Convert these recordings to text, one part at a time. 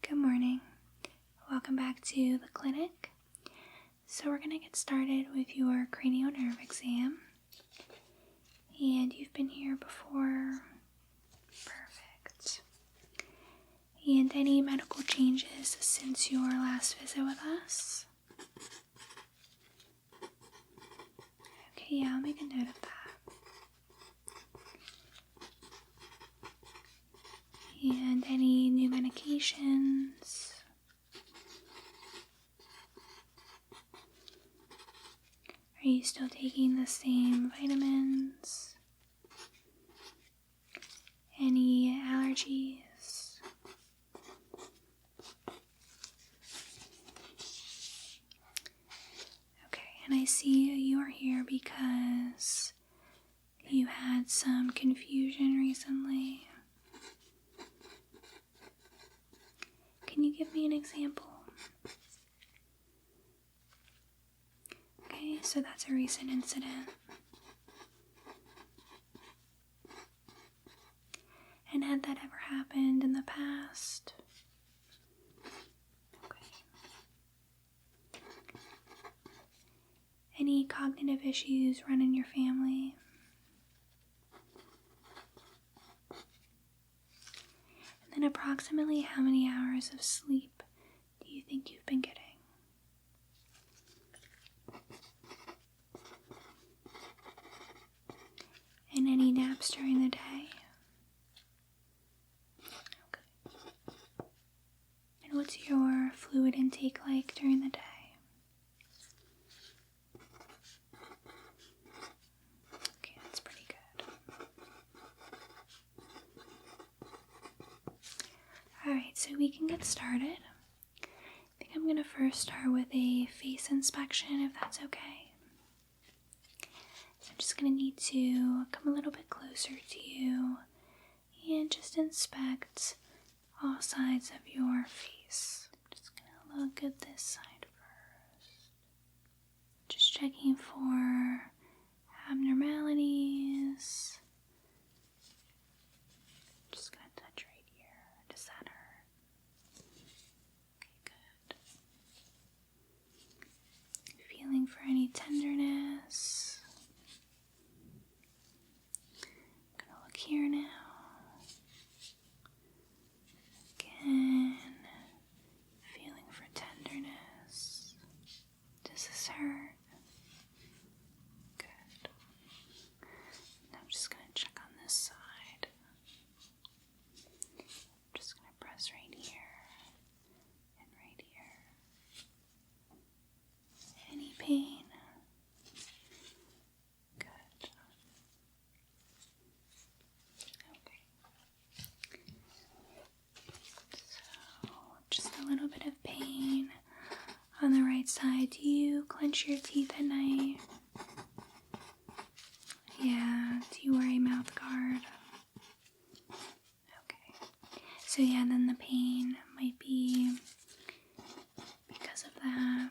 Good morning. Welcome back to the clinic. So we're going to get started with your cranial nerve exam. And you've been here before. Perfect. And any medical changes since your last visit with us? Okay, yeah, I'll make a note of that. And any new medications? Are you still taking the same vitamins? Any allergies? Okay, and I see you are here because you had some confusion recently. Can you give me an example? Okay, so that's a recent incident. And had that ever happened in the past? Okay. Any cognitive issues run in your family? And then approximately how many hours of sleep do you think you've been getting? And any naps during the day? Okay. And what's your fluid intake like during the day? Okay, that's pretty good. Alright, so we can get started. I think I'm going to first start with a face inspection, if that's okay. So I'm just going to need to come a little bit closer to you and just inspect all sides of your face. I'm just going to look at this side first. Just checking for abnormalities. Just going to touch right here. Does that hurt? Okay, good. Feeling for any tenderness. Here now. Again, feeling for tenderness. Does this hurt? Good. Now I'm just going to check on this side. I'm just going to press right here and right here. Any pain? On the right side, do you clench your teeth at night? Yeah, do you wear a mouth guard? Okay. So yeah, then the pain might be because of that.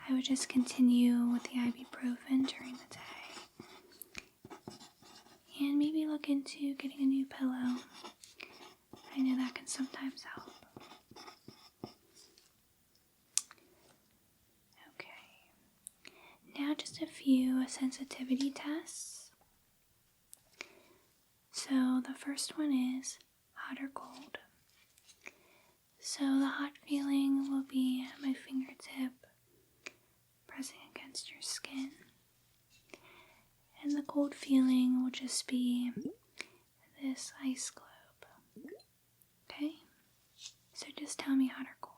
I would just continue with the ibuprofen during the day. And maybe look into getting a new pillow. I know that can sometimes help. Now just a few sensitivity tests. So the first one is hot or cold. So the hot feeling will be at my fingertip pressing against your skin. And the cold feeling will just be this ice globe. Okay? So just tell me hot or cold.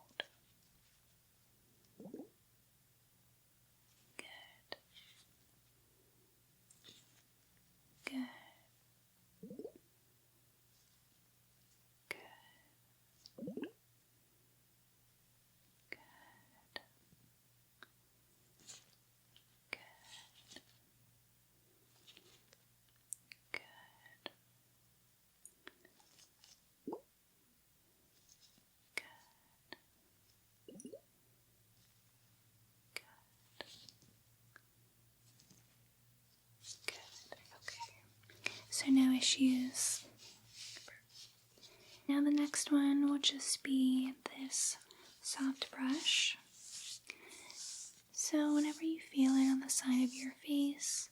So no issues. Now the next one will just be this soft brush. So whenever you feel it on the side of your face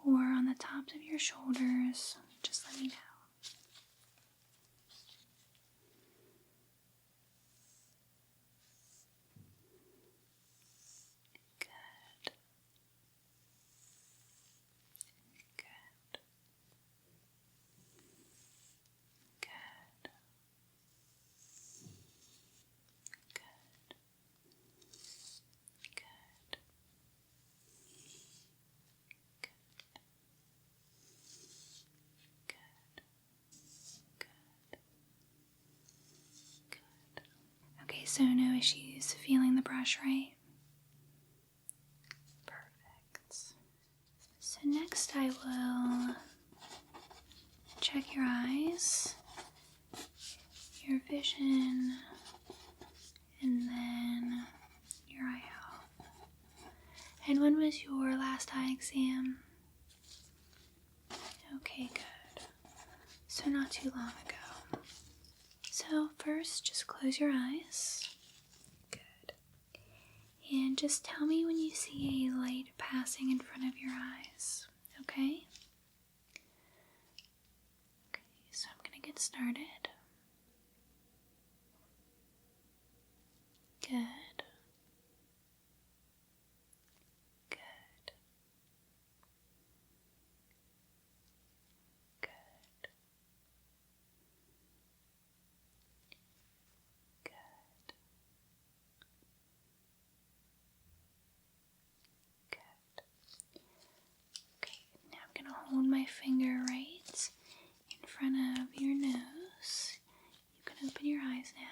or on the tops of your shoulders, just let me know. Good. Good. Good. Good. Good. Okay, so no issues feeling the brush, right? Perfect. So next I will check your eyes, your vision, and then your eye health. And when was your last eye exam? Okay, good. So not too long ago. So first, just close your eyes. Good. And just tell me when you see a light passing in front of your eyes, okay? Okay, so I'm gonna get started. Good. Good. Good. Good. Good. Okay, now I'm gonna hold my finger right in front of your nose. You can open your eyes now.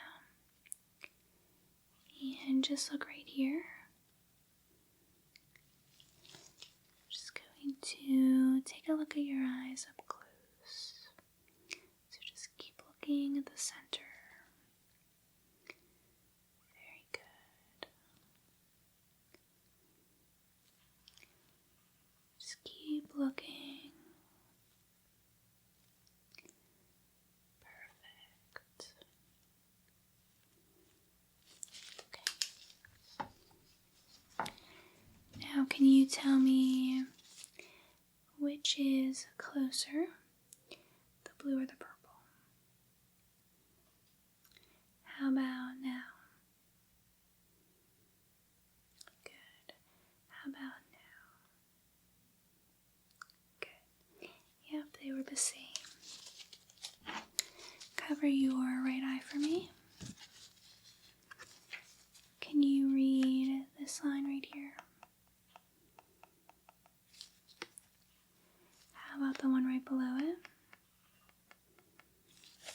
And just look right here. Just going to take a look at your eyes up close. So just keep looking at the center. Very good. Just keep looking. Perfect. Now, can you tell me which is closer, the blue or the purple? How about now? Good. How about now? Good. Yep, they were the same. Cover your right eye for me. Can you read this line right here? How about the one right below it?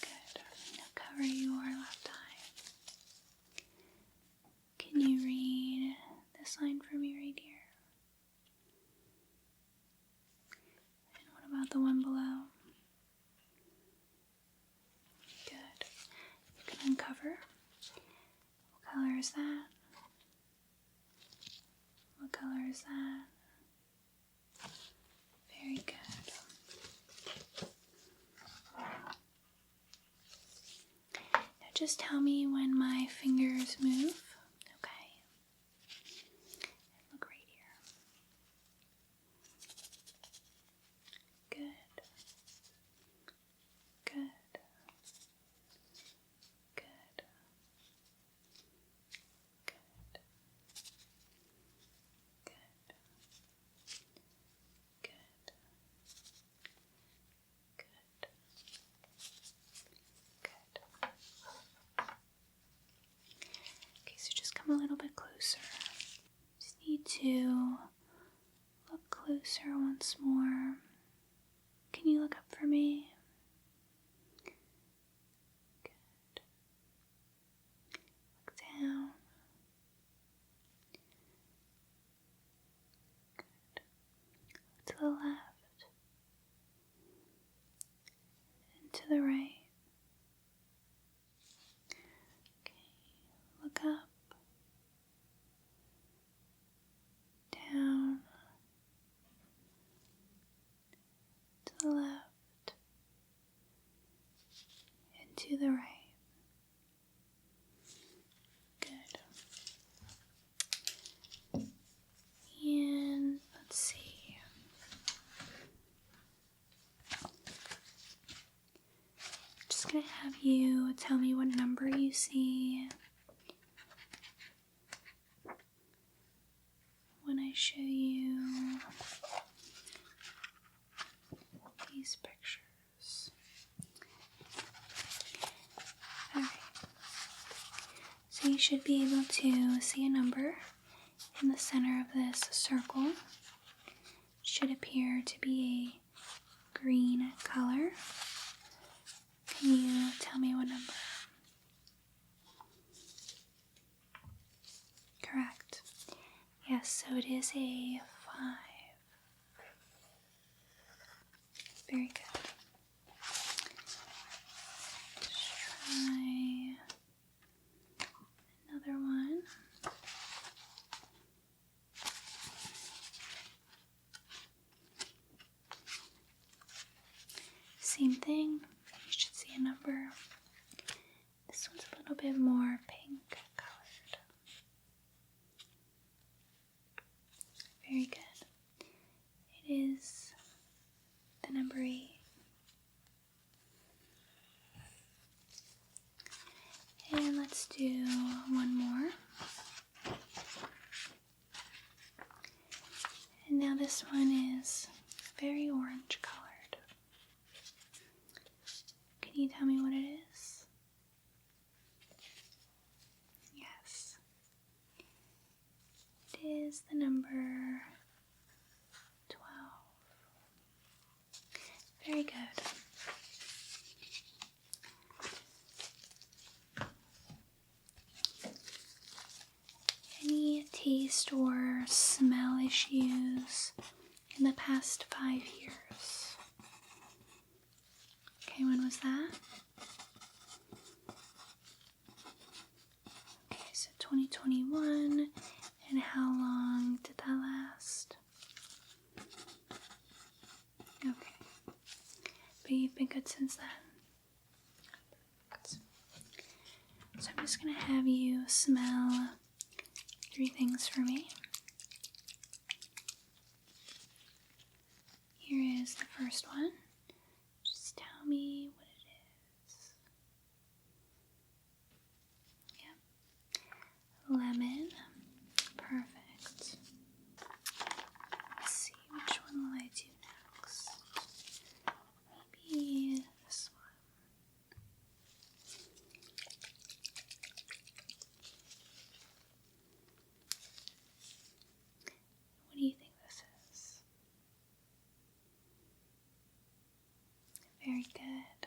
Good. Now cover your left eye. Can you read this line for me right here? And what about the one below? Good. You can uncover. What color is that? What color is that? Very good. Now just tell me when my fingers move. Okay. And look right here. Good. Good. Good. Good. Good. Good. Good. Good. Okay, so just come a little bit closer. Just need to look closer once more. Can you look up for me? Good. Look down. Good. Look to the left. And to the right. Okay. Look up. Down. To the left. And to to the right. Good. And let's see. Just gonna have you tell me what number you see when I show you these pictures. Alright. So you should be able to see a number in the center of this circle. It should appear to be a green color. Can you tell me what number? Correct. Yes, so it is a 5. Very good. Let's try another one. Same thing. You should see a number. This one's a little bit more pink colored. Very good. It is the number 8. And let's do one more. And now this one is very orange colored. Can you tell me what it is? Yes. It is the number 12. Very good. Any taste or smell issues in the past 5 years? Okay, when was that? Okay, so 2021. And how long did that last? Okay. But you've been good since then. Good. So I'm just going to have you smell 3 things for me. Here is the first one. Just tell me what it is. Yep. Lemon. Perfect. Let's see, which one will I do next? Maybe this one. What do you think this is? Very good.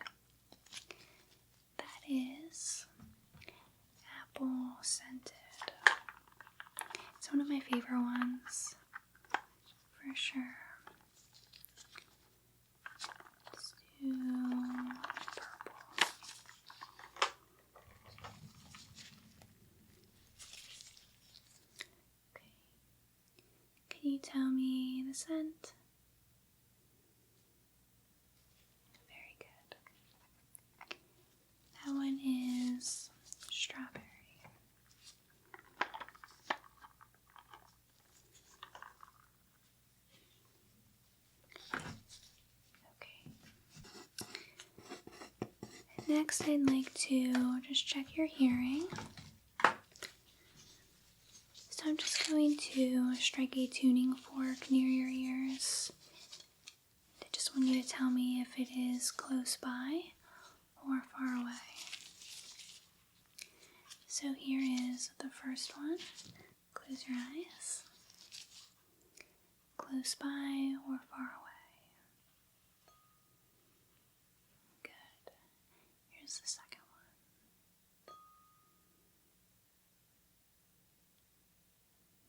That is apple scented. It's one of my favorite ones, for sure. Let's do purple. Okay. Can you tell me the scent? Very good. That one is strawberry. Next, I'd like to just check your hearing. So I'm just going to strike a tuning fork near your ears. I just want you to tell me if it is close by or far away. So here is the first one. Close your eyes. Close by or far away. The second one.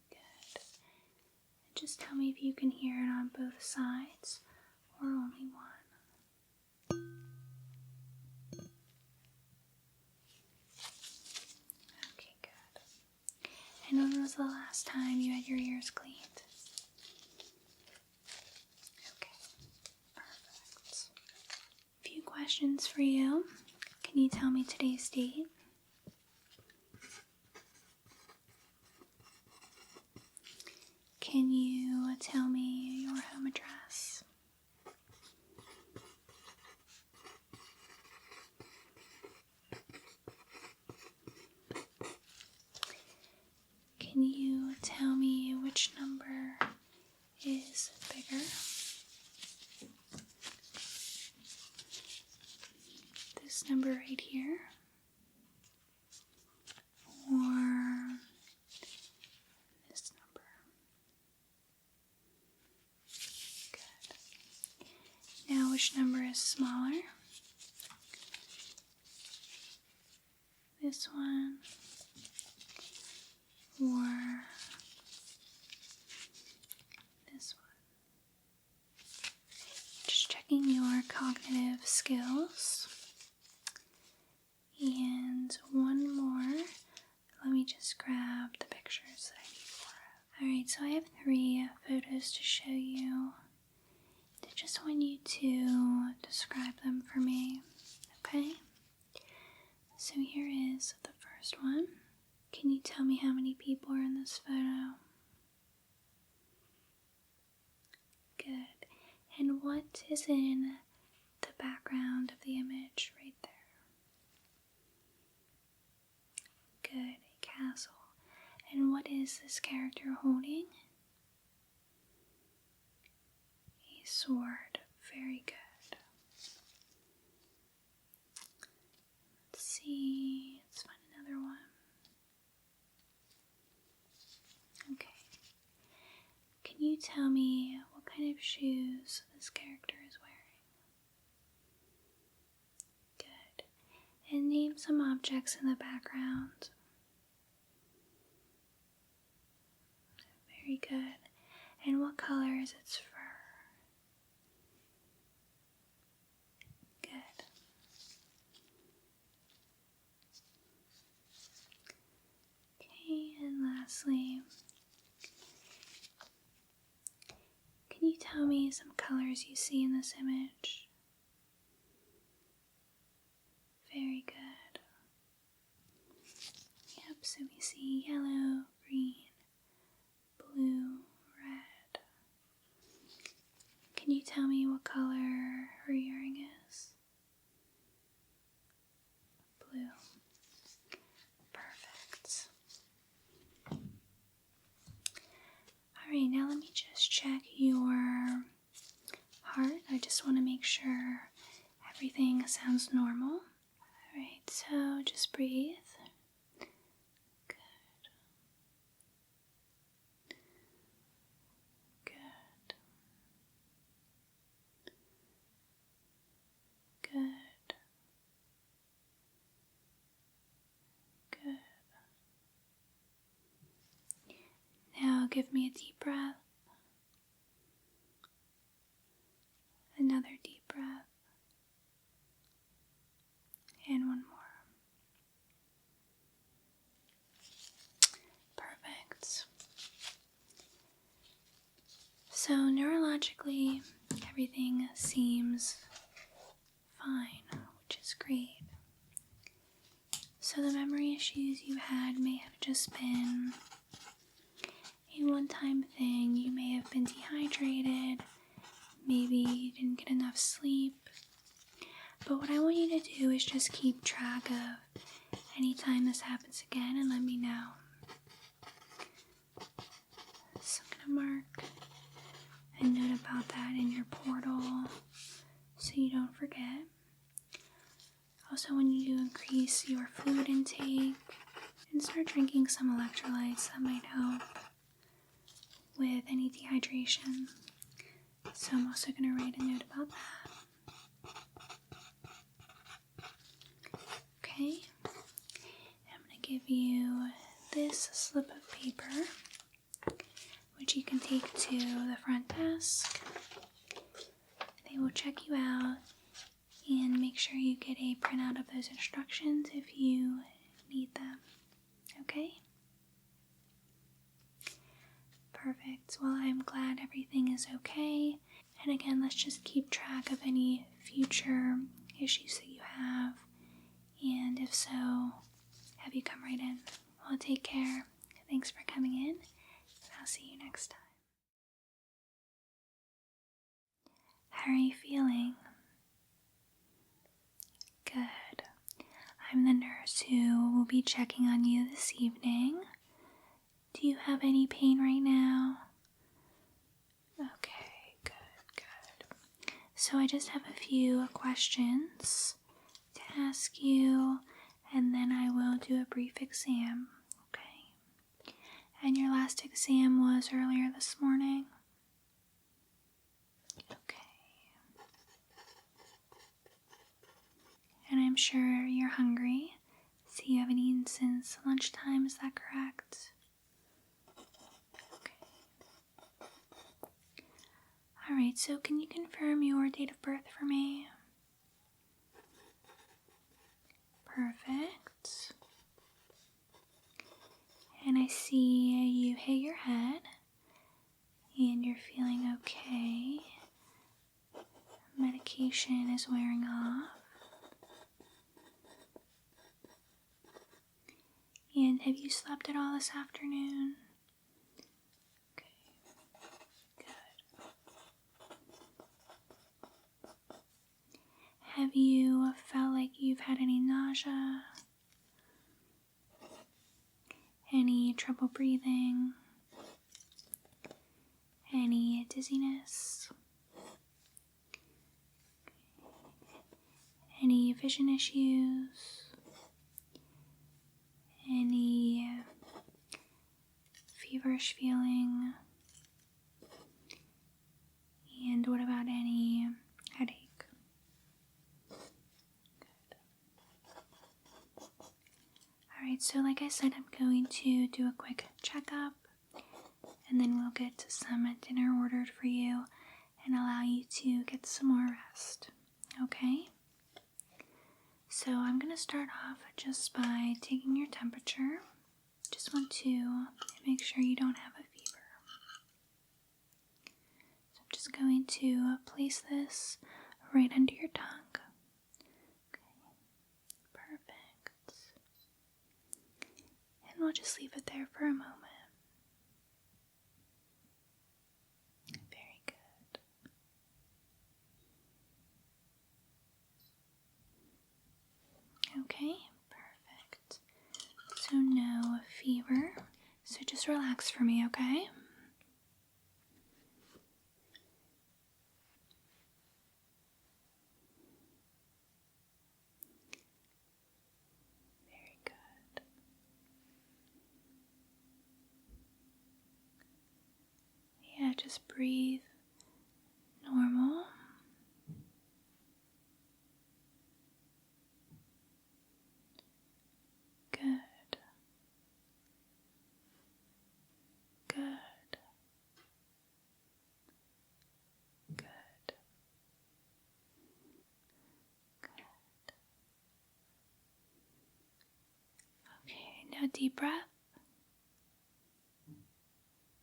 Good. And just tell me if you can hear it on both sides or only one. Okay, good. And when was the last time you had your ears cleaned? Okay, perfect. A few questions for you. Can you tell me today's date? Can you tell me your home address? Can you tell me which number is bigger? This number right here? Or this number? Good. Now, which number is smaller? This one? Or this one? Just checking your cognitive skills. And one more. Let me just grab the pictures that I need for it. Alright, so I have 3 photos to show you. I just want you to describe them for me, okay? So here is the first one. Can you tell me how many people are in this photo? Good. And what is in the background of the image right there? Good. A castle. And what is this character holding? A sword. Very good. Let's see. Let's find another one. Okay. Can you tell me what kind of shoes this character is wearing? Good. And name some objects in the background. Very good. And what color is its fur? Good. Okay, and lastly, can you tell me some colors you see in this image? Very good. Yep, so we see yellow, green, blue, red. Can you tell me what color her earring is? Blue. Perfect. Alright, now let me just check your heart. I just want to make sure everything sounds normal. Alright, so just breathe. Good. Good. Good. Good. Now give me a deep breath. Another deep breath. And one more. Perfect. So neurologically, everything seems fine, which is great. So the memory issues you had may have just been a one-time thing. You may have been dehydrated. Maybe you didn't get enough sleep. But what I want you to do is just keep track of any time this happens again and let me know. So I'm going to mark a note about that in your portal so you don't forget. Also, when you increase your fluid intake and start drinking some electrolytes, that might help with any dehydration. So I'm also going to write a note about that. Okay, I'm going to give you this slip of paper, which you can take to the front desk. They will check you out and make sure you get a printout of those instructions if you need them. Okay? Perfect. Well, I'm glad everything is okay. And again, let's just keep track of any future issues that you have if so, have you come right in. Well, take care. Thanks for coming in, and I'll see you next time. How are you feeling? Good. I'm the nurse who will be checking on you this evening. Do you have any pain right now? Okay, good. So I just have a few questions to ask you, and then I will do a brief exam, okay? And your last exam was earlier this morning? Okay. And I'm sure you're hungry, so you haven't eaten since lunchtime, is that correct? Okay. Alright, so can you confirm your date of birth for me? Perfect. And I see you hit your head, and you're feeling okay. Medication is wearing off. And have you slept at all this afternoon? Okay, good. Have you felt like you've had any nausea? Any trouble breathing? Any dizziness? Any vision issues? Any feverish feeling? And what about any headache? Good. Alright, so like I said, I'm going to do a quick checkup, and then we'll get to some dinner ordered for you and allow you to get some more rest, okay? So I'm going to start off just by taking your temperature. Just want to make sure you don't have a fever. So I'm just going to place this right under your tongue. Okay, perfect. And we'll just leave it there for a moment. Very good. Okay, perfect. So no fever. So just relax for me, okay? Very good. Yeah, just breathe normal. Good. Good. Good. Good. Okay, now deep breath.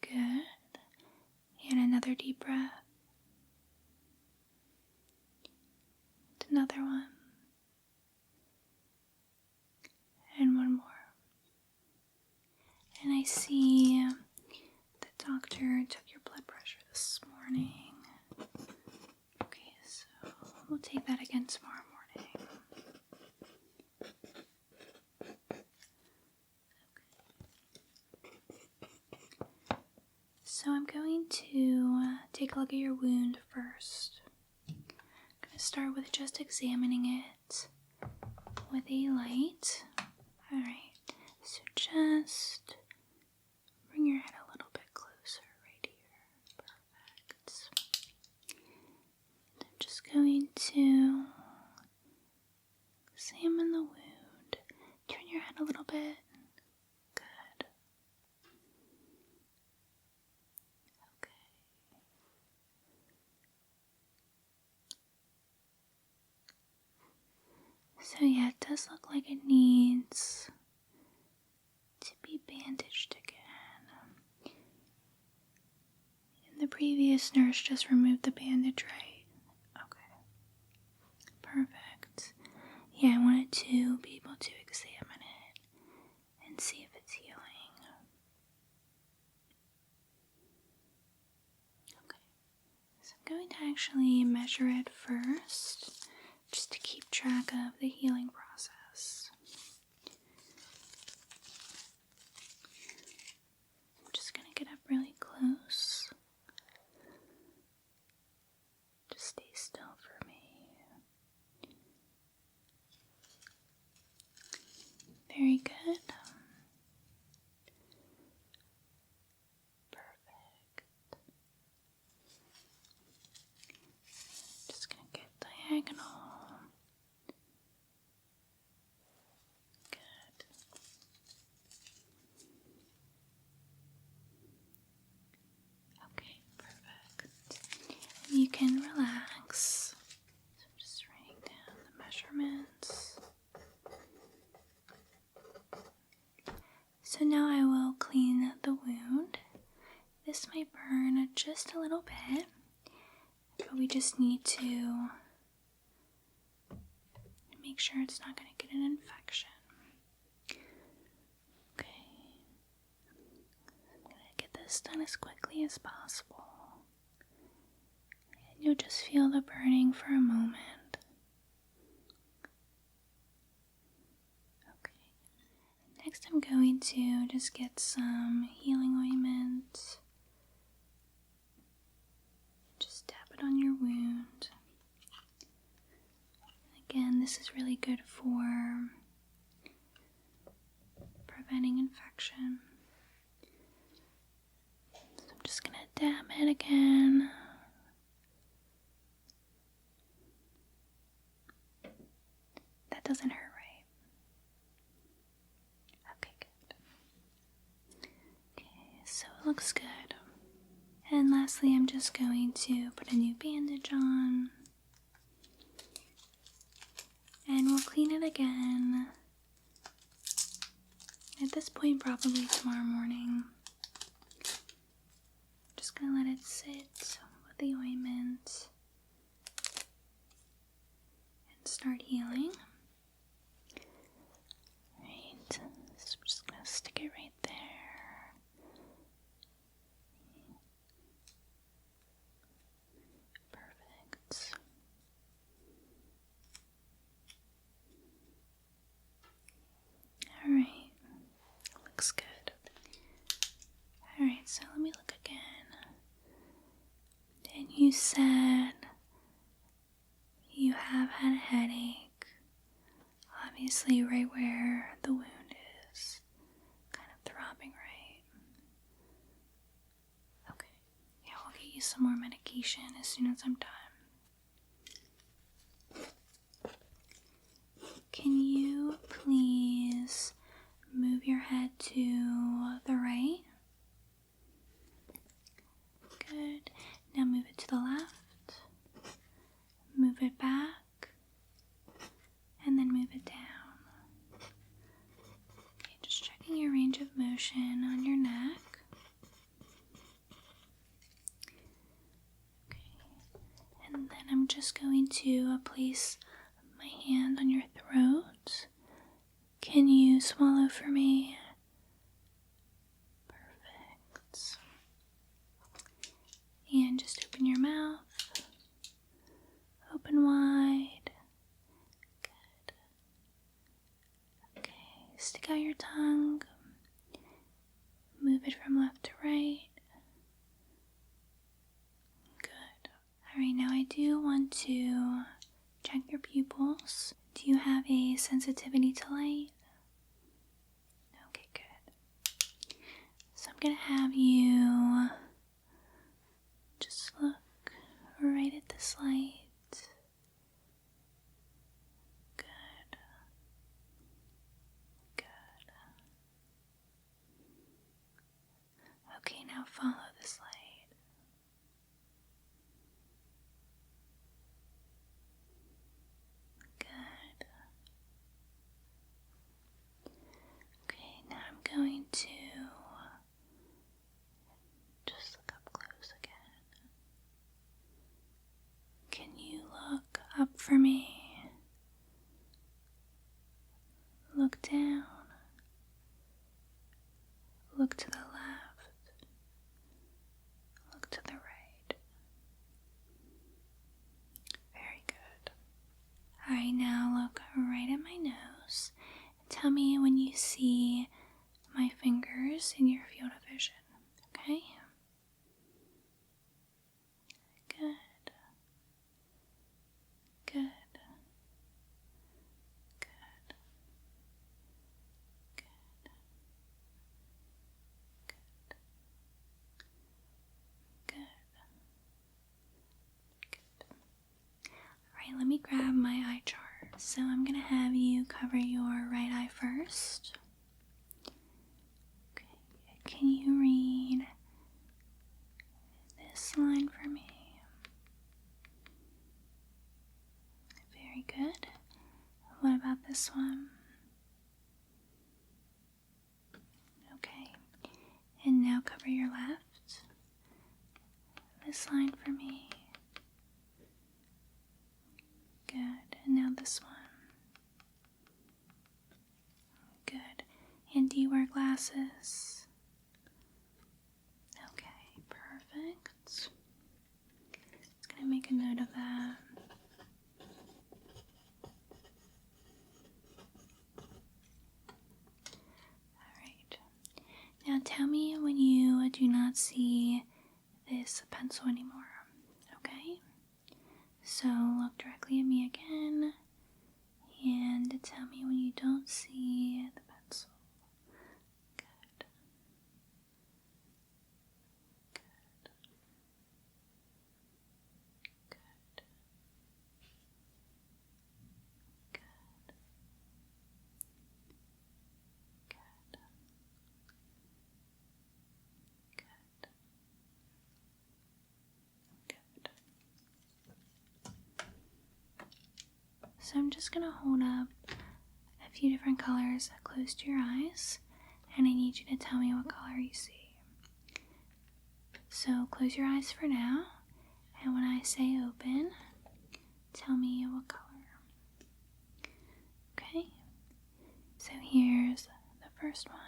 Good. And another deep breath. And another one. And one more. And I see the doctor took your blood pressure this morning. Okay, so we'll take that again tomorrow morning. Okay. So I'm going to take a look at your wound first. I'm going to start with just examining it with a light. Alright, so just bring your head a little bit closer right here. Perfect. And I'm just going to examine the wound. Turn your head a little bit. Good. Okay. So yeah, it does look like it needs to be bandaged again. And the previous nurse just removed the bandage, right? Okay. Perfect. Yeah, I wanted to be able to examine it and see if it's healing. Okay, so I'm going to actually measure it first, just to keep track of the healing process. I'm just going to get up really close. Just stay still for me. Very good. Perfect. Just going to get diagonal. Good. Okay, perfect. You can relax. So I'm just writing down the measurements. So now I will clean the wound. This might burn just a little bit, but we just need to make sure it's not going to get an infection. Okay. I'm going to get this done as quickly as possible. And you'll just feel the burning for a moment. Next, I'm going to just get some healing ointment. Just dab it on your wound. Again, this is really good for preventing infection. So I'm just going to dab it again. That doesn't hurt. So it looks good. And lastly, I'm just going to put a new bandage on. And we'll clean it again. At this point, probably tomorrow morning. Just gonna let it sit with the ointment and start healing. Right, so I'm just gonna stick it right there. Alright, looks good. Alright, so let me look again. And you said you have had a headache, obviously right where the wound is, kind of throbbing, right? Okay, yeah, we'll get you some more medication as soon as I'm done. Can you please move your head to the right? Good. Now move it to the left. Move it back. And then move it down. Okay, just checking your range of motion on your neck. Okay. And then I'm just going to place my hand on your throat. Can you swallow for me? Perfect. And just open your mouth. Open wide. Good. Okay, stick out your tongue. Move it from left to right. Good. Alright, now I do want to check your pupils. Do you have a sensitivity to light? Okay, good. So I'm going to have you just look right at this light. Good. Good. Okay, now follow this light. Good. Okay, now I'm going to just look up close again. Can you look up for me? look down. Look to the left. Look to the right. Very good. Alright, now look right at my nose. Tell me when you see my fingers in your field of vision. Okay? Good. Good. Good. Good. Good. Good. Good. Alright, let me grab my eye chart. So I'm going to have you cover your right eye first. Okay. Can you read this line for me? Very good. What about this one? Okay. And now cover your left. This line for me. Good. And now this one. Good. And do you wear glasses? Okay, perfect. Just gonna make a note of that. Alright. Now tell me when you do not see this pencil anymore. Okay? So look directly at me again and tell me when you don't see the pencil. Good. Good. Good. Good. Good. Good. Good. So I'm just going to hold up a few different colors close to your eyes, and I need you to tell me what color you see. So close your eyes for now, and when I say open, tell me what color. Okay? So here's the first one.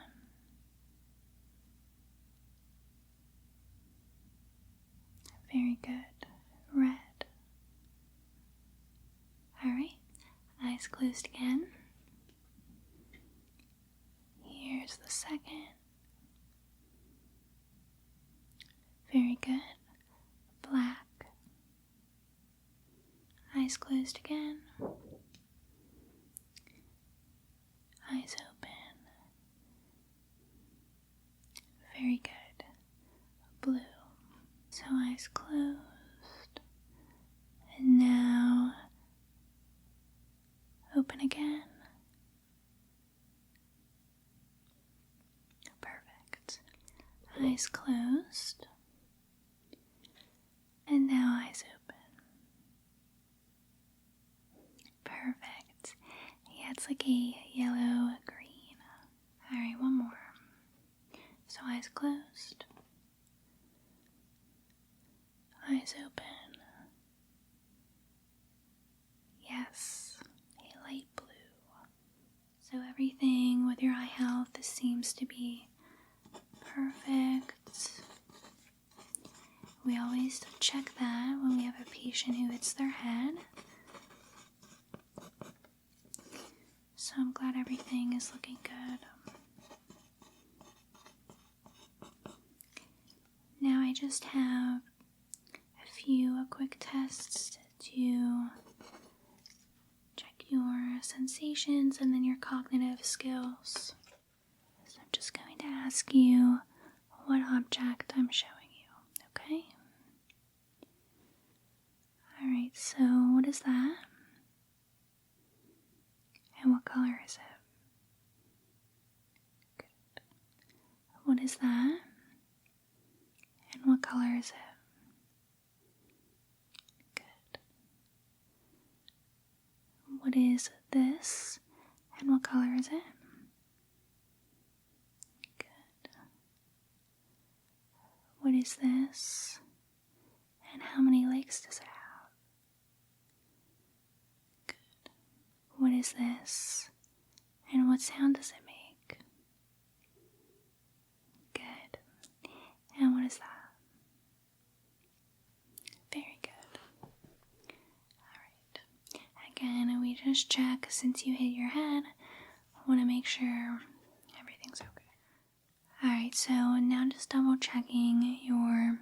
Very good. Red. Alright, eyes closed again. Here's the second. Very good. Black. Eyes closed again. Eyes open. Very good. Blue. So eyes closed. And now open again. Perfect. Eyes closed. And now eyes open. Perfect. Yeah, it's like a yellow green. Alright, one more. So eyes closed. Eyes open. Yes, a light blue. So everything with your eye health seems to be perfect. We always check that when we have a patient who hits their head. So I'm glad everything is looking good. Now I just have a few quick tests to check your sensations and then your cognitive skills. So I'm just going to ask you what object I'm showing you, okay? Alright, so what is that? And what color is it? Good. What is that? And what color is it? Good. What is this? And what color is it? Good. What is this? And how many legs does it have? Good. What is this? And what sound does it make? Good. And what is that? Very good. Alright. Again, we just check since you hit your head. I want to make sure everything's okay. Alright, so now just double checking your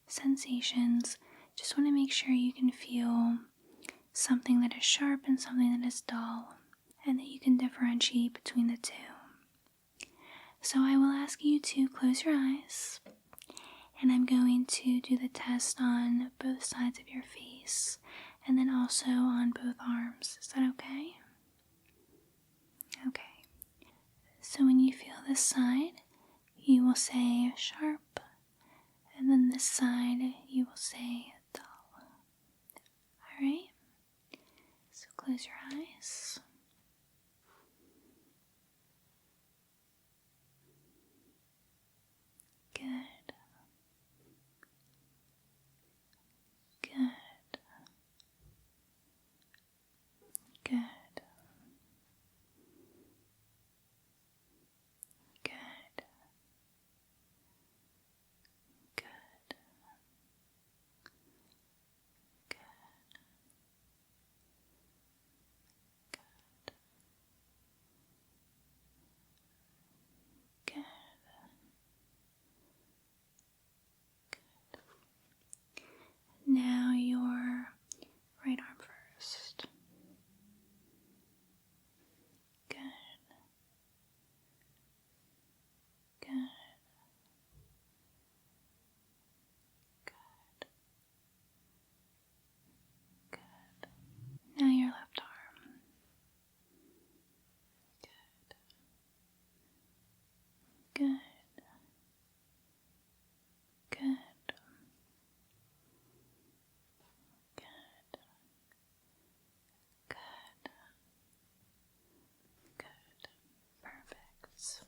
sensations. Just want to make sure you can feel something that is sharp and something that is dull, and that you can differentiate between the two. So I will ask you to close your eyes, and I'm going to do the test on both sides of your face, and then also on both arms. Is that okay? Okay. So when you feel this side, you will say sharp, and then this side, you will say dull. Alright? So close your eyes. Good. Good. Good. Good. Good. Good. Good. Now your right arm first. Good. Good. Good. Good. Now your left arm. Good. Good. Good. Good. Good. Good. Perfect.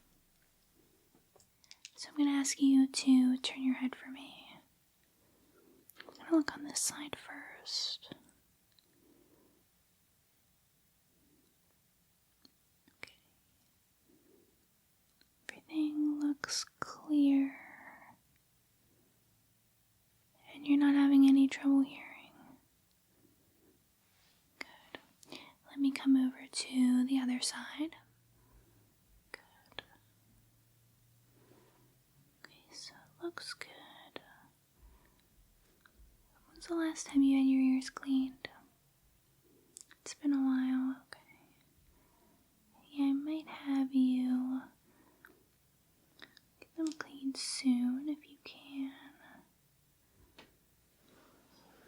So I'm going to ask you to turn your head for me. I'm going to look on this side first. Okay. Everything looks clear. And you're not having any trouble hearing. Good. Let me come over to the other side. Good. Okay, so it looks good. When's the last time you had your ears cleaned? It's been a while. Okay. Yeah, I might have you get them cleaned soon if you can.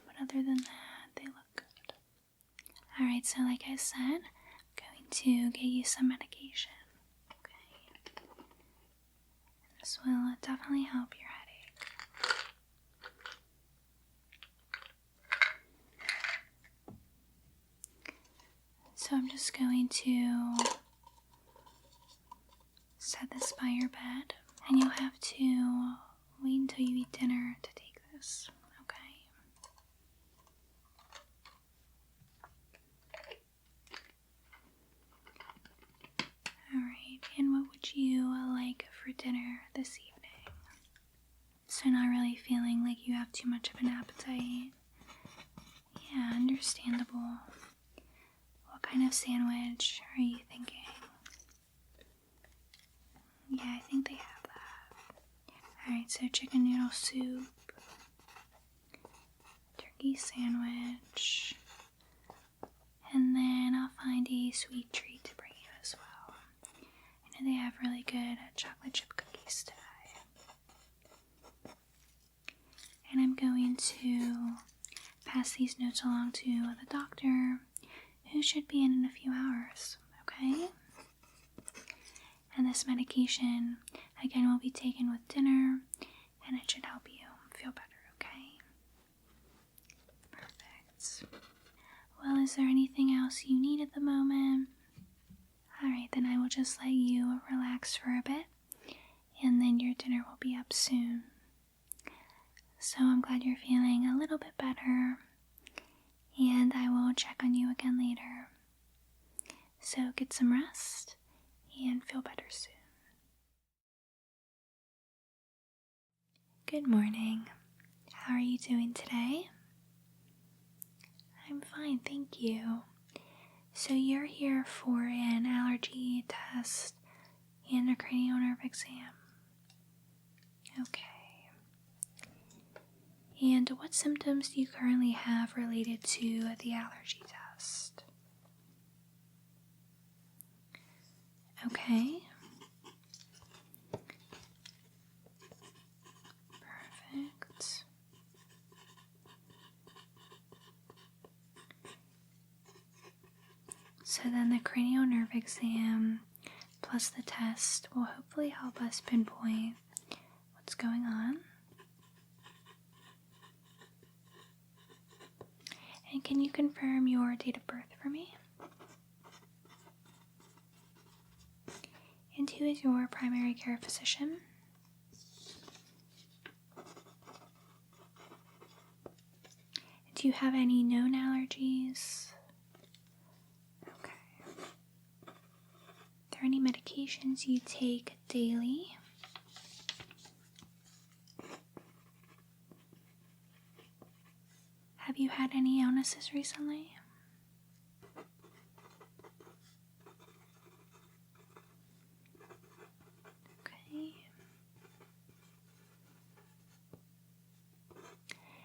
But other than that, they look good. Alright, so like I said, I'm going to get you some medication. Okay. This will definitely help your headache. So I'm just going to set this by your bed, and you'll have to wait until you eat dinner to take this, okay? Alright, and what would you like for dinner this evening? So not really feeling like you have too much of an appetite. Yeah, understandable. What kind of sandwich are you thinking? Yeah, I think they have that. Alright, so chicken noodle soup, turkey sandwich, and then I'll find a sweet treat to bring you as well. I know they have really good chocolate chip cookies today. And I'm going to pass these notes along to the doctor, who should be in a few hours, okay? And this medication, again, will be taken with dinner, and it should help you feel better, okay? Perfect. Well, is there anything else you need at the moment? Alright, then I will just let you relax for a bit, and then your dinner will be up soon. So I'm glad you're feeling a little bit better, and I will check on you again later. So get some rest, and feel better soon. Good morning. How are you doing today? I'm fine, thank you. So you're here for an allergy test and a cranial nerve exam. Okay. And what symptoms do you currently have related to the allergy test? Okay. Perfect. So then the cranial nerve exam plus the test will hopefully help us pinpoint what's going on. And can you confirm your date of birth for me? And who is your primary care physician? Do you have any known allergies? Okay. Are there any medications you take daily? Have you had any illnesses recently? Okay.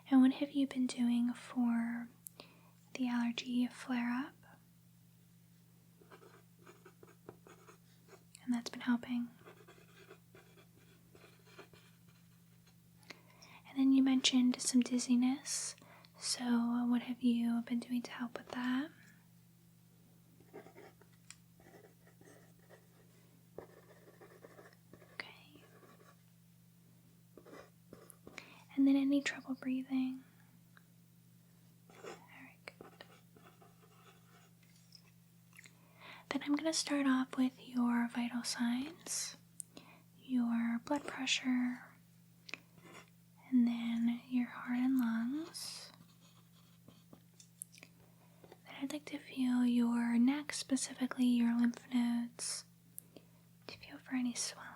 And what have you been doing for the allergy flare-up? And that's been helping. And then you mentioned some dizziness. So what have you been doing to help with that? Okay. And then any trouble breathing? Very good. Then I'm going to start off with your vital signs, your blood pressure, and then your heart and lungs. I'd like to feel your neck, specifically your lymph nodes, to feel for any swelling.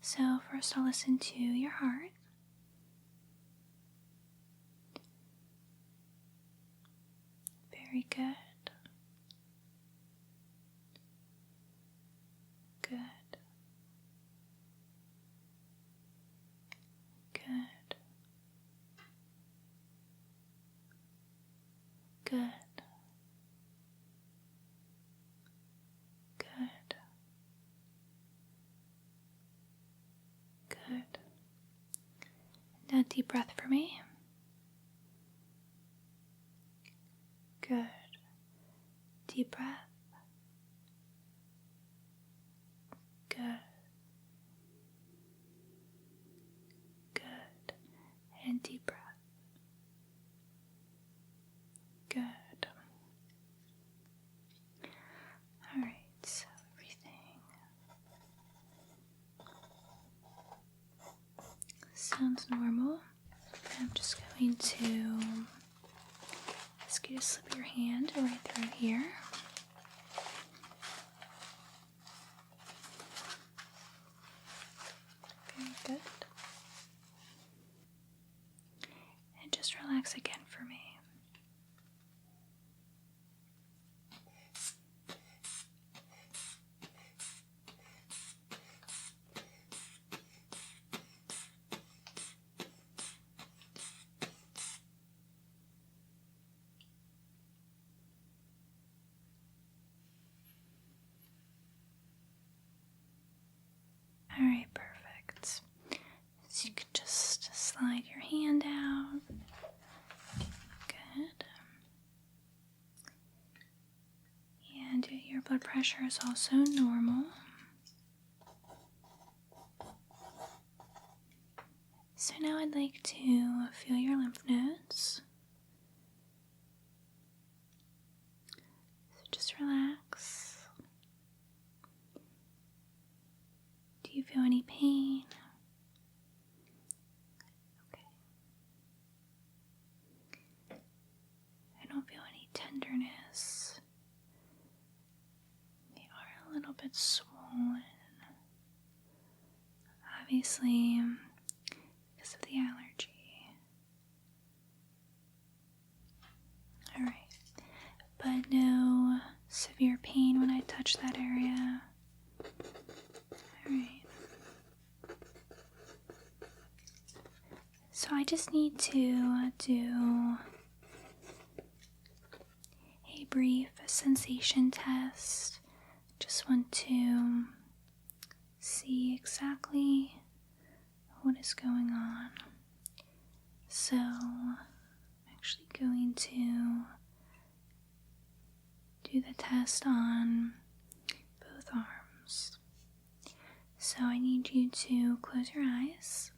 So first I'll listen to your heart. Very good. Good. Good. Good. Good. Good. Now deep breath for me. Good. Deep breath. Good. Good. And deep breath. Good. Alright, so everything sounds normal. I'm just going to ask you to slip your hand right through here. Very good. And just relax again for me. Alright, perfect. So you can just slide your hand out. Good. And your blood pressure is also normal. So now I'd like to feel your lymph nodes. So just relax. Do you feel any pain? Okay. I don't feel any tenderness. They are a little little bit swollen. Obviously, because of the allergy. Alright. But no severe pain when I touch that area. Alright. So I just need to do a brief sensation test. Just want to see exactly what is going on. So I'm actually going to do the test on both arms. So I need you to close your eyes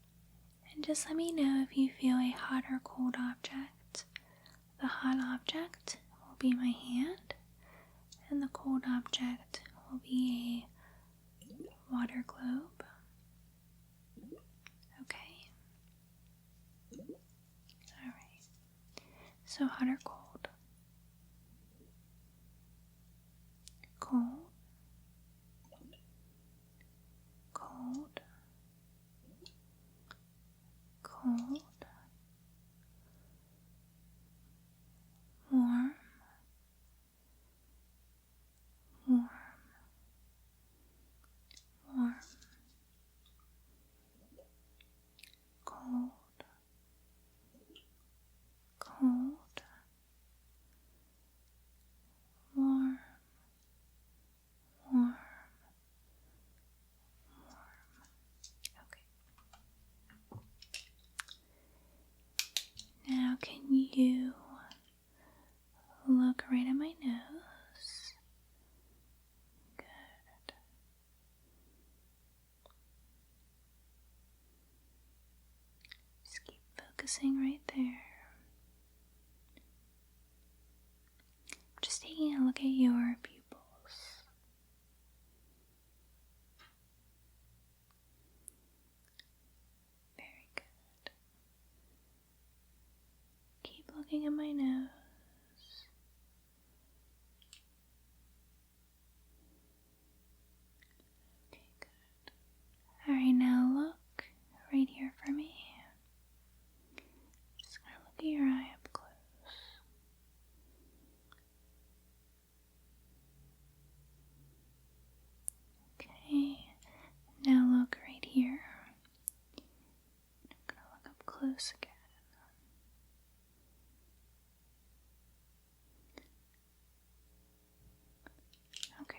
and just let me know if you feel a hot or cold object. The hot object will be my hand, and the cold object will be a water globe. Okay. Alright. So hot or cold? Cold. Cold. Cold. Warm. Warm. Warm. Cold. Cold. Warm. Warm. Okay. Now can you look right at my nose? Good. Just keep focusing right there. Just taking a look at your pupils. Very good. Keep looking at my nose. Okay, good. Alright, now look right here for me. Just gonna look at your eye up close. Okay, now look right here. I'm gonna look up close again. Okay.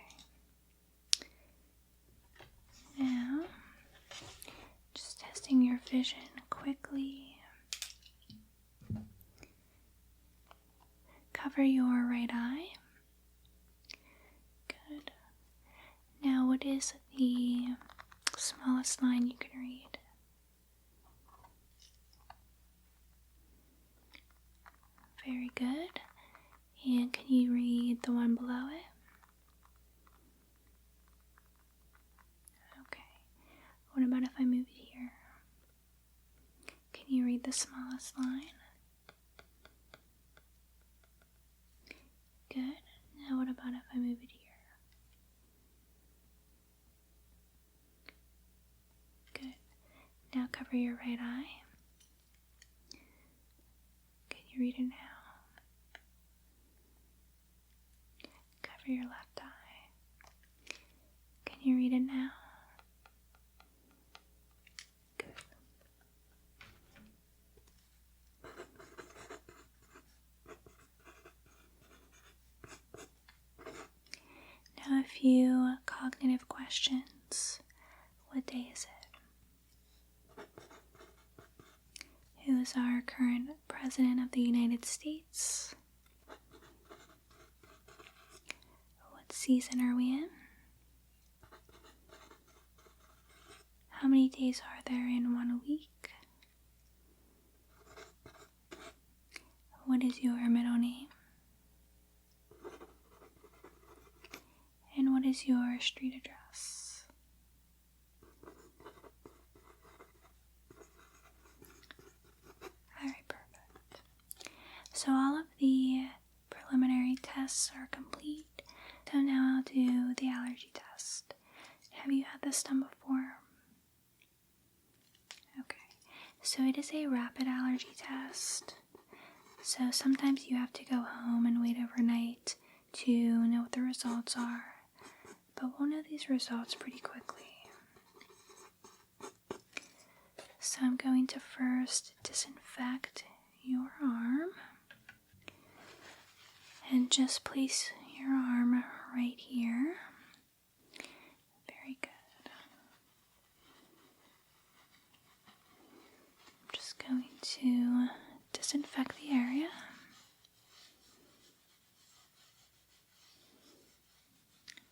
Now, just testing your vision quickly. Cover your right eye. Good. Now, what is the smallest line you can read? Very good. And can you read the one below it? Okay. What about if I move it here? Can you read the smallest line? Good. Now what about if I move it here? Good. Now cover your right eye. Can you read it now? Cover your left eye. Can you read it now? Good. Now a few cognitive questions. What day is it? Who is our current President of the United States? What season are we in? How many days are there in 1 week? What is your middle name? And what is your street address? Alright, perfect. So all of the preliminary tests are complete. So now I'll do the allergy test. this done before? Okay, so it is a rapid allergy test. So sometimes you have to go home and wait overnight to know what the results are, but we'll know these results pretty quickly. So I'm going to first disinfect your arm and just place your arm right here. Very good. I'm just going to disinfect the area.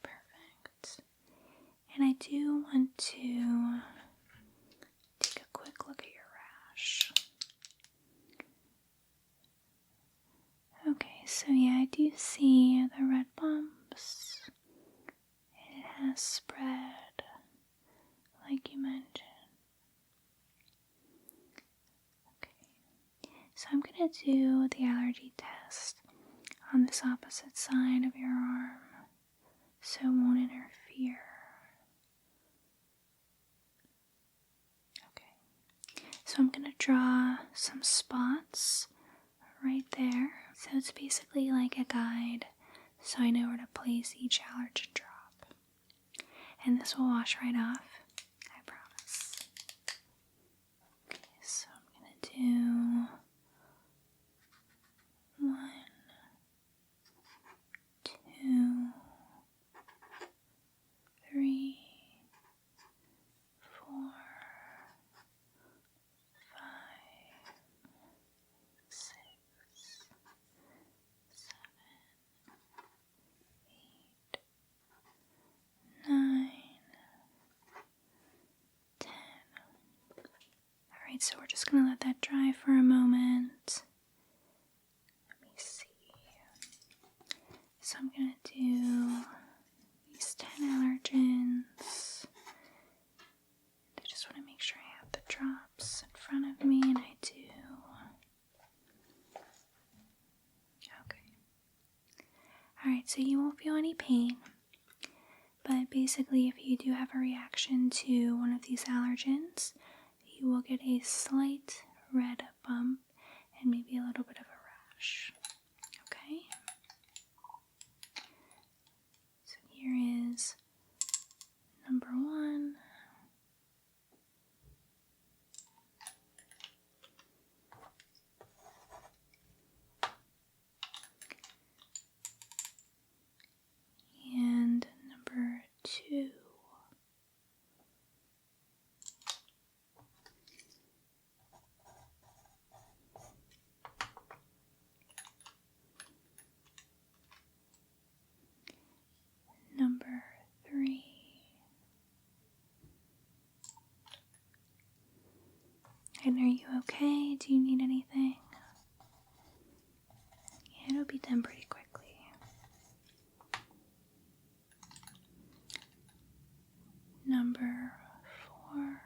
Perfect. And I do want to take a quick look at your rash. Okay, so yeah, I do see the red bumps. It has spread, like you mentioned. Okay, so I'm going to do the allergy test on this opposite side of your arm, so it won't interfere. Okay, so I'm going to draw some spots right there. So it's basically like a guide, so I know where to place each allergen drop. And this will wash right off, I promise. Okay, so I'm going to do 1, 2, 3, 4, 5, 6, 9, 10. Alright, so we're just going to let that dry for a moment. Let me see. So I'm going to do these 10 allergens. I just want to make sure I have the drops in front of me, and I do. Okay. Alright, so you won't feel any pain. But basically, if you do have a reaction to one of these allergens, you will get a slight red bump and maybe a little bit of a rash. Okay? So here is number 1. And number 2. Number 3. And are you okay? Do you need anything? Yeah, it'll be done pretty quickly. Number 4.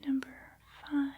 Number 5.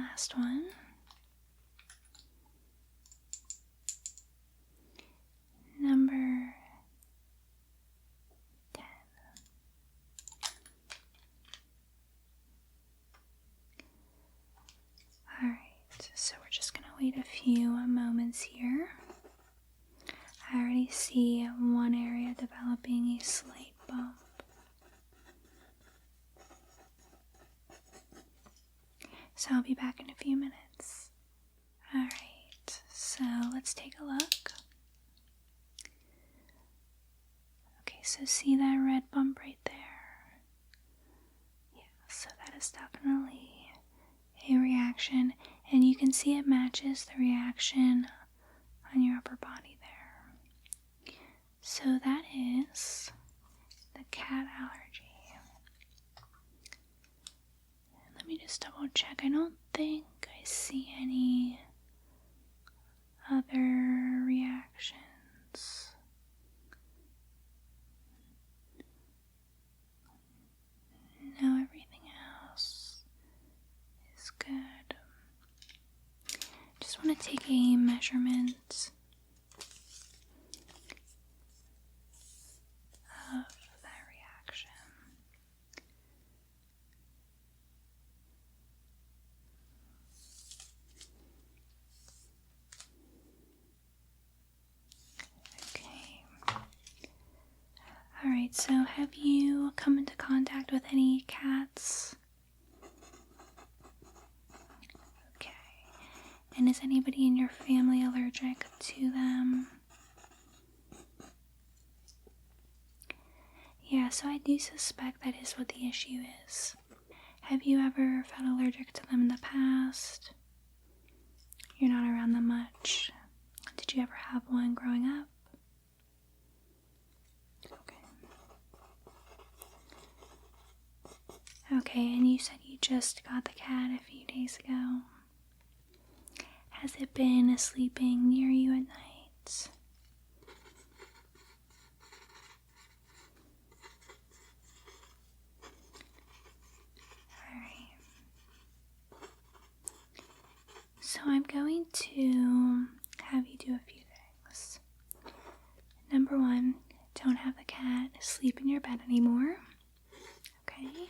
last one. Number 10. Alright, so we're just going to wait a few moments here. I already see one area developing a slight bump. So I'll be back in a few minutes. Alright, so let's take a look. Okay, so see that red bump right there? Yeah, so that is definitely a reaction, and you can see it matches the reaction on your upper body there. So that is the cat allergy. Let me just double check. I don't think I see any other reactions. No, everything else is good. Just want to take a measurement of that reaction. Okay. Alright, so have you come into contact with any cats? Okay. And is anybody in your family allergic to them? Yeah, so I do suspect that is what the issue is. Have you ever felt allergic to them in the past? You're not around them much. Did you ever have one growing up? Okay, and you said you just got the cat a few days ago. Has it been sleeping near you at night? Alright. So I'm going to have you do a few things. Number 1, don't have the cat sleep in your bed anymore. Okay?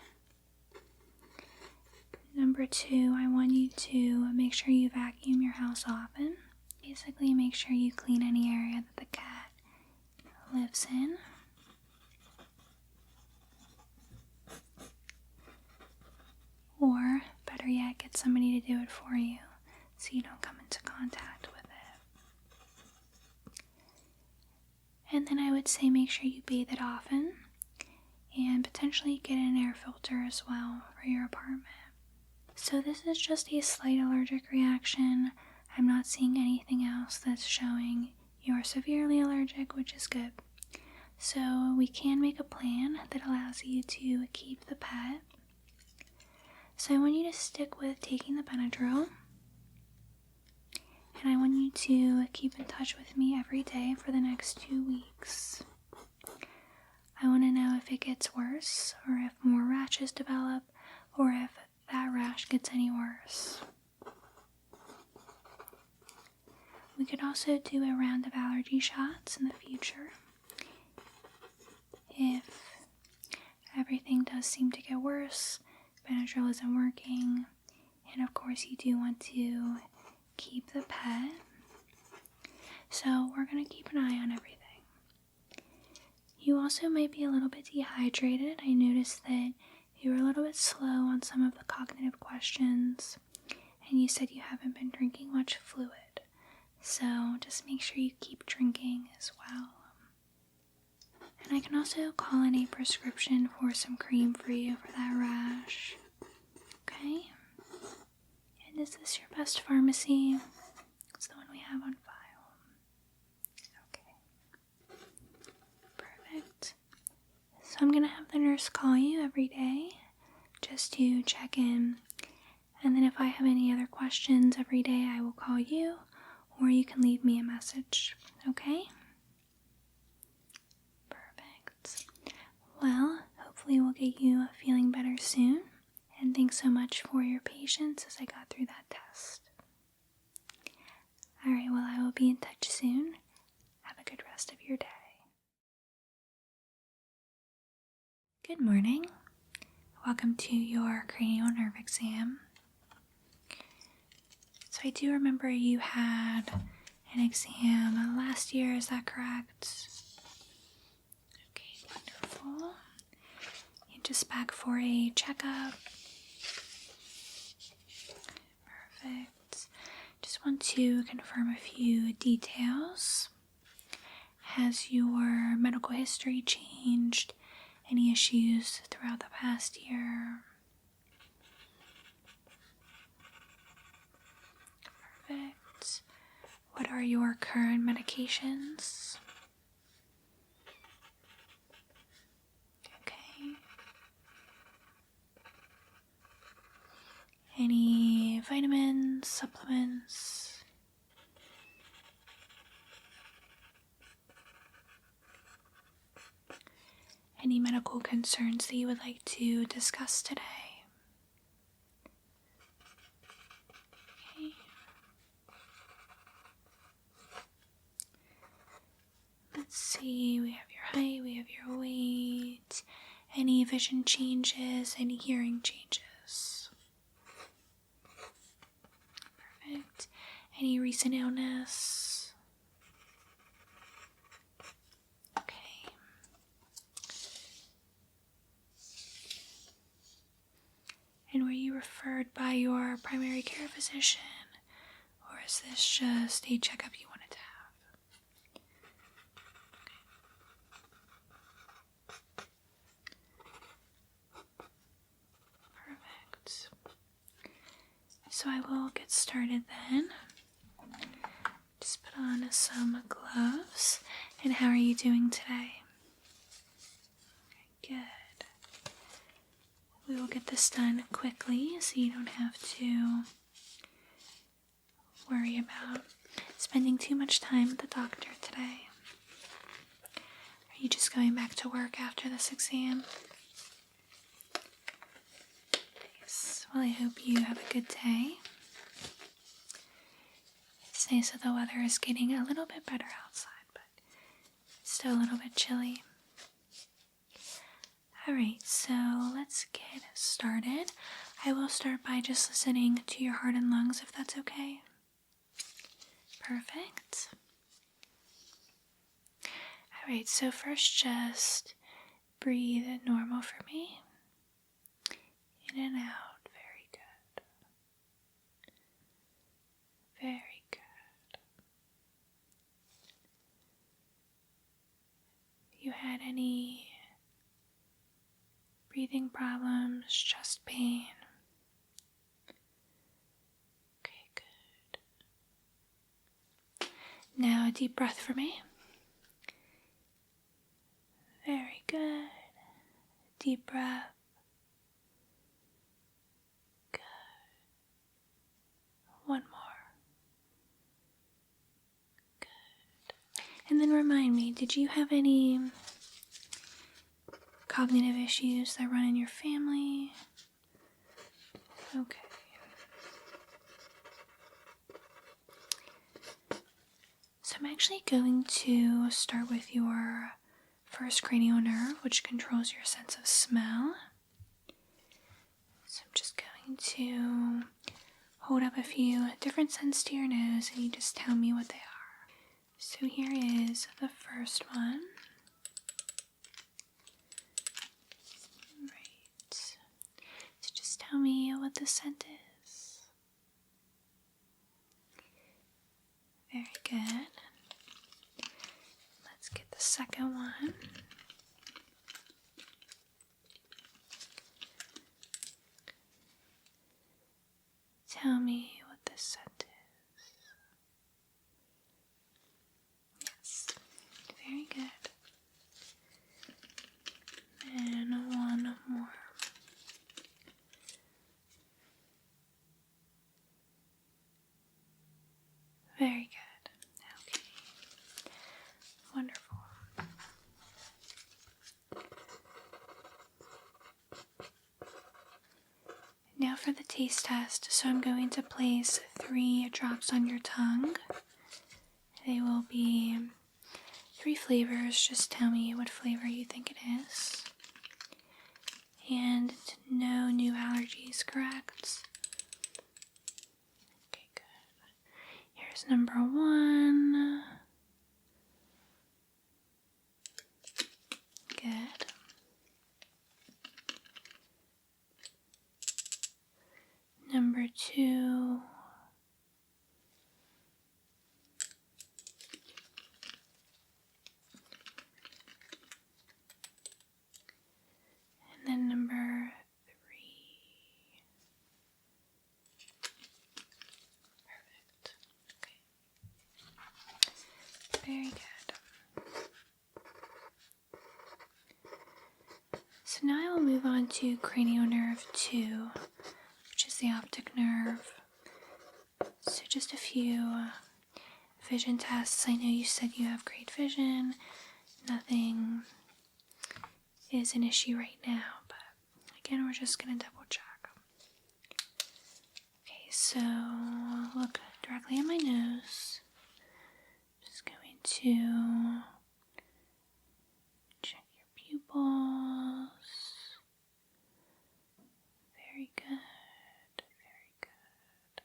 Number 2, I want you to make sure you vacuum your house often. Basically, make sure you clean any area that the cat lives in. Or, better yet, get somebody to do it for you so you don't come into contact with it. And then I would say make sure you bathe it often and potentially get an air filter as well for your apartment. So this is just a slight allergic reaction. I'm not seeing anything else that's showing you're severely allergic, which is good. So we can make a plan that allows you to keep the pet. So I want you to stick with taking the Benadryl. And I want you to keep in touch with me every day for the next 2 weeks. I want to know if it gets worse, or if more rashes develop, or if that rash gets any worse. We could also do a round of allergy shots in the future if everything does seem to get worse, Benadryl isn't working, and of course you do want to keep the pet. So we're going to keep an eye on everything. You also might be a little bit dehydrated. I noticed that you were a little bit slow on some of the cognitive questions, and you said you haven't been drinking much fluid. So just make sure you keep drinking as well. And I can also call in a prescription for some cream for you for that rash. Okay? And is this your best pharmacy? It's the one we have on file. Okay. Perfect. So I'm going to have the nurse call you every day just to check in. And then if I have any other questions every day, I will call you, or you can leave me a message. Okay? Perfect. Well, hopefully we'll get you feeling better soon. And thanks so much for your patience as I got through that test. Alright, well, I will be in touch soon. Have a good rest of your day. Good morning. Welcome to your cranial nerve exam. So I do remember you had an exam last year, is that correct? Okay, wonderful. You're just back for a checkup. Perfect. Just want to confirm a few details. Has your medical history changed? Any issues throughout the past year? Perfect. What are your current medications? Okay. Any vitamins, supplements? Any medical concerns that you would like to discuss today? Okay. Let's see, we have your height, we have your weight. Any vision changes, any hearing changes? Perfect. Any recent illness? Okay. And were you referred by your primary care physician, or is this just a checkup you wanted to have? Okay. Perfect. So I will get started then. Just put on some gloves. And how are you doing today? Okay, good. We will get this done quickly so you don't have to worry about spending too much time at the doctor today. Are you just going back to work after this exam? Nice. Well, I hope you have a good day. It's nice that the weather is getting a little bit better outside, but it's still a little bit chilly. Alright, so let's get started. I will start by just listening to your heart and lungs, if that's okay. Perfect. Alright, so first just breathe normal for me. In and out. Very good. Very good. If you had any breathing problems, chest pain. Okay, good. Now a deep breath for me. Very good. Deep breath. Good. One more. Good. And then remind me, did you have any cognitive issues that run in your family? Okay. So I'm actually going to start with your first cranial nerve, which controls your sense of smell. So I'm just going to hold up a few different scents to your nose and you just tell me what they are. So here is the first one. Right. So just tell me what the scent is. Very good. Let's get the second one. Tell me what this scent is. Yes. Very good. And one more. Very good. Okay. Wonderful. now for the taste test. So I'm going to place 3 drops on your tongue. They will be 3 flavors. Just tell me what flavor you think it is. And no new allergies, correct? Okay, good. Here's number 1. Good. Number 2. And then number 3. Perfect. Okay. Very good. So now I will move on to cranial nerve 2, which is the optic nerve. So just a few vision tests. I know you said you have great vision. Nothing is an issue right now, but again, we're just going to double check. Okay, so look directly at my nose. Just going to check your pupils. Very good, very good.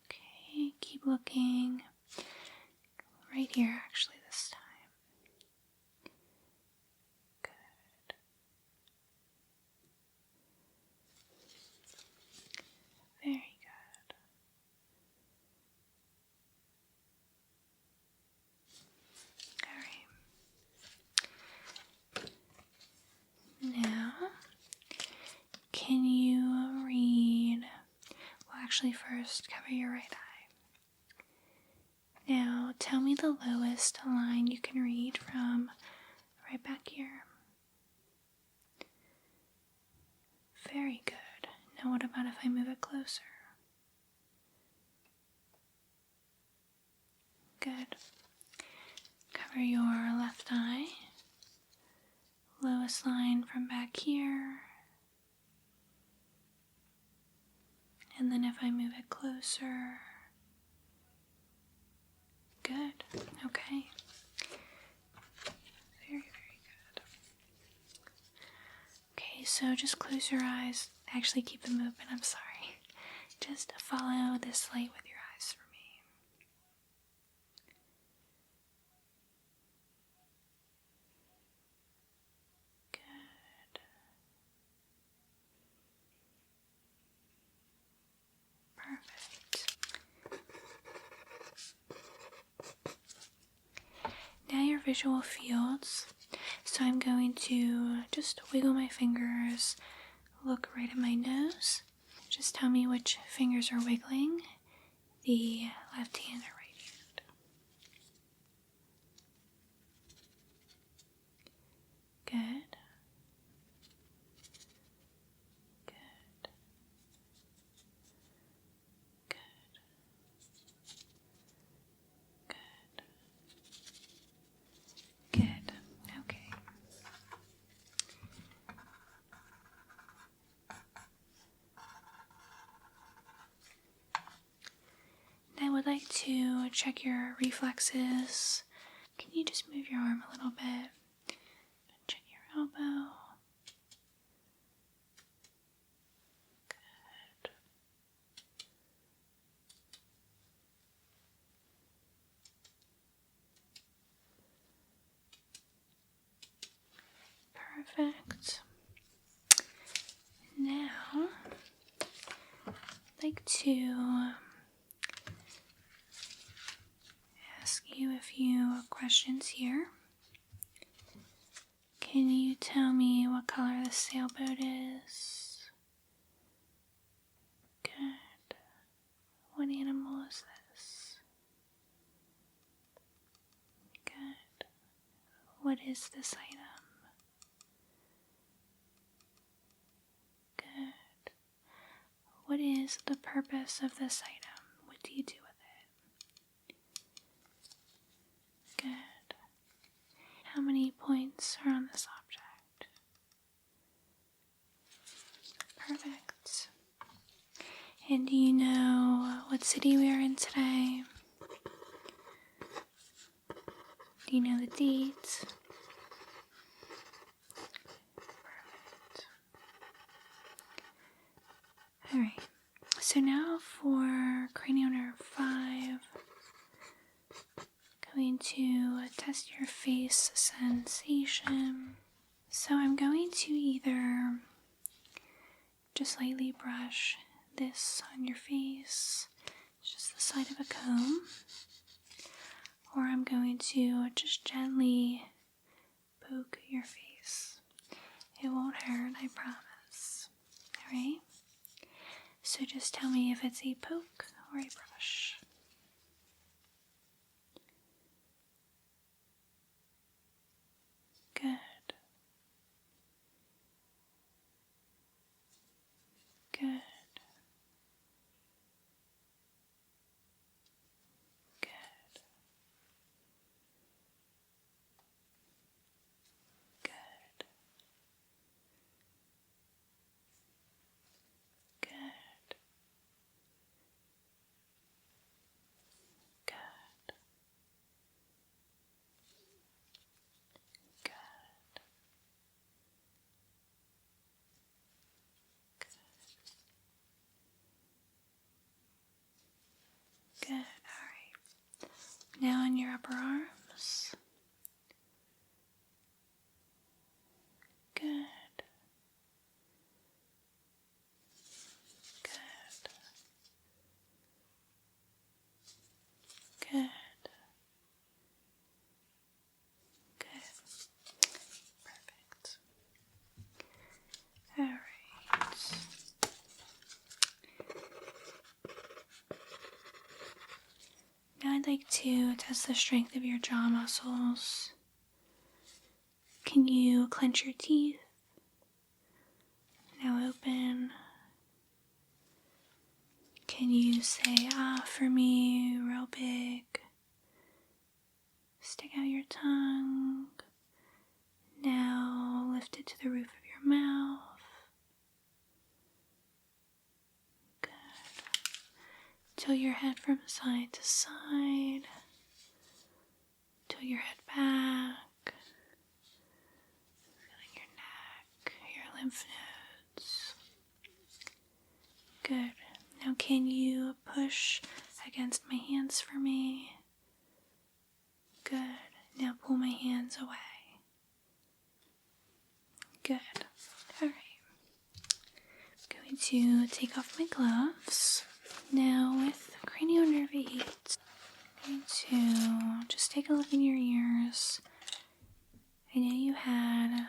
Okay, keep looking. Right here, actually, this time. Good. Very good. Alright. Now, can you read? Well, actually, first, cover your right eye. Now, tell me the lowest line you can read from right back here. Very good. Now, what about if I move it closer? Good. Cover your left eye. Lowest line from back here. And then if I move it closer. Good. Okay. Very, very good. Okay, so just close your eyes. Actually, keep them open. I'm sorry. Just follow this light with your eyes for me. Good. Perfect. Now your visual fields. So I'm going to just wiggle my fingers, look right at my nose. Just tell me which fingers are wiggling, the left hand or right hand. Good. Good. Good. Good. Good. Okay. I would like to check your reflexes. Can you just move your arm a little bit? Check your elbow. Good. Perfect. Now, I'd like to ask you a few questions here. Can you tell me what color the sailboat is? Good. What animal is this? Good. What is this item? Good. What is the purpose of this item? What do you do with it? Good. How many points are on this object? And do you know what city we are in today? Do you know the date? Perfect. Alright, so now for cranial nerve 5, going to test your face sensation. So I'm going to either just lightly brush this on your face, just the side of a comb, or I'm going to just gently poke your face. It won't hurt, I promise. Alright? So just tell me if it's a poke or a brush. Good. Good. Good. Good. Good. Good. Good. Good. Alright. Now on your upper arms. Good. Good. Good. Good. Perfect. Alright. Now I'd like to test the strength of your jaw muscles. Can you clench your teeth? Now open. Can you say ah for me real big? Stick out your tongue. Now lift it to the roof of your mouth. Good. Tilt your head from side to side. Tilt your head back. Feeling your neck, your lymph nodes. Good. Now can you push against my hands for me? Good. Now pull my hands away. Good. Alright. I'm going to take off my gloves. Now with cranial nerve 8, I'm going to just take a look in your ears. I know you had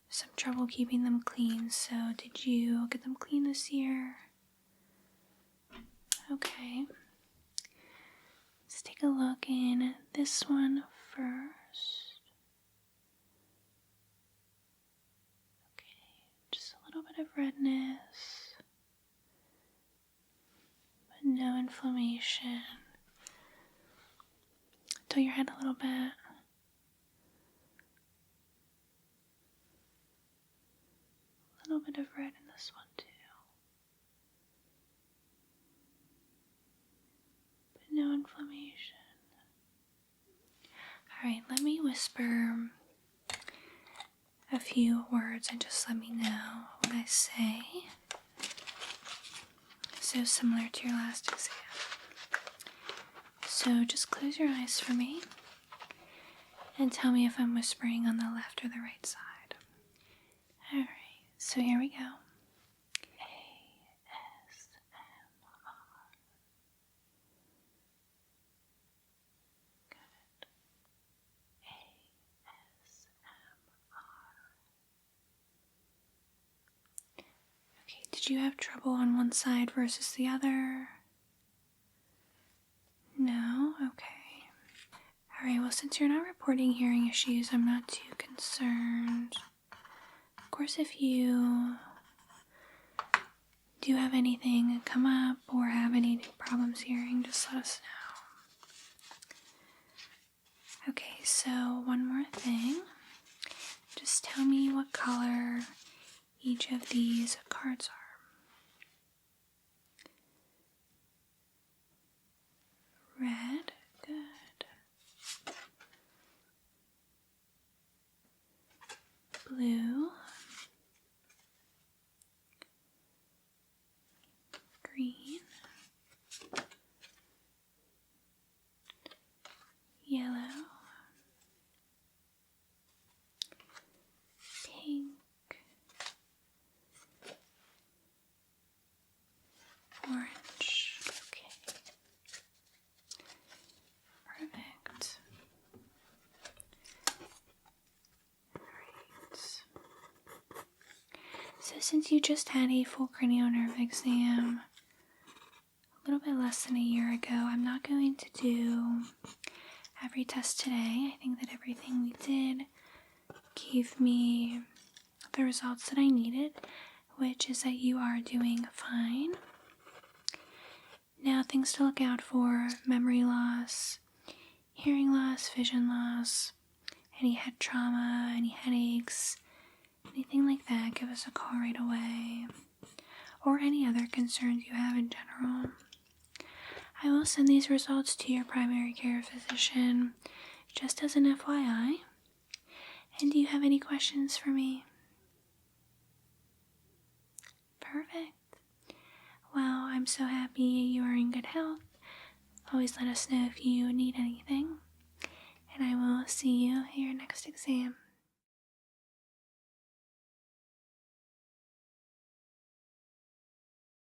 some trouble keeping them clean, so did you get them clean this year? Okay. Let's take a look in this one first. Okay, just a little bit of redness, but no inflammation. Tilt your head a little bit. A little bit of red in this one too. But no inflammation. Alright, let me whisper a few words and just let me know what I say. So similar to your last exam. So just close your eyes for me and tell me if I'm whispering on the left or the right side. Alright, so here we go. Did you have trouble on one side versus the other? No? Okay. Alright, well, since you're not reporting hearing issues, I'm not too concerned. Of course, if you do have anything come up or have any problems hearing, just let us know. Okay, so one more thing. Just tell me what color each of these cards are. since you just had a full cranial nerve exam a little bit less than a year ago, I'm not going to do every test today. I think that everything we did gave me the results that I needed, which is that you are doing fine. Now, things to look out for: memory loss, hearing loss, vision loss, any head trauma, any headaches, anything like that, give us a call right away. Or any other concerns you have in general. I will send these results to your primary care physician, just as an FYI. And do you have any questions for me? Perfect. Well, I'm so happy you are in good health. Always let us know if you need anything. And I will see you at your next exam.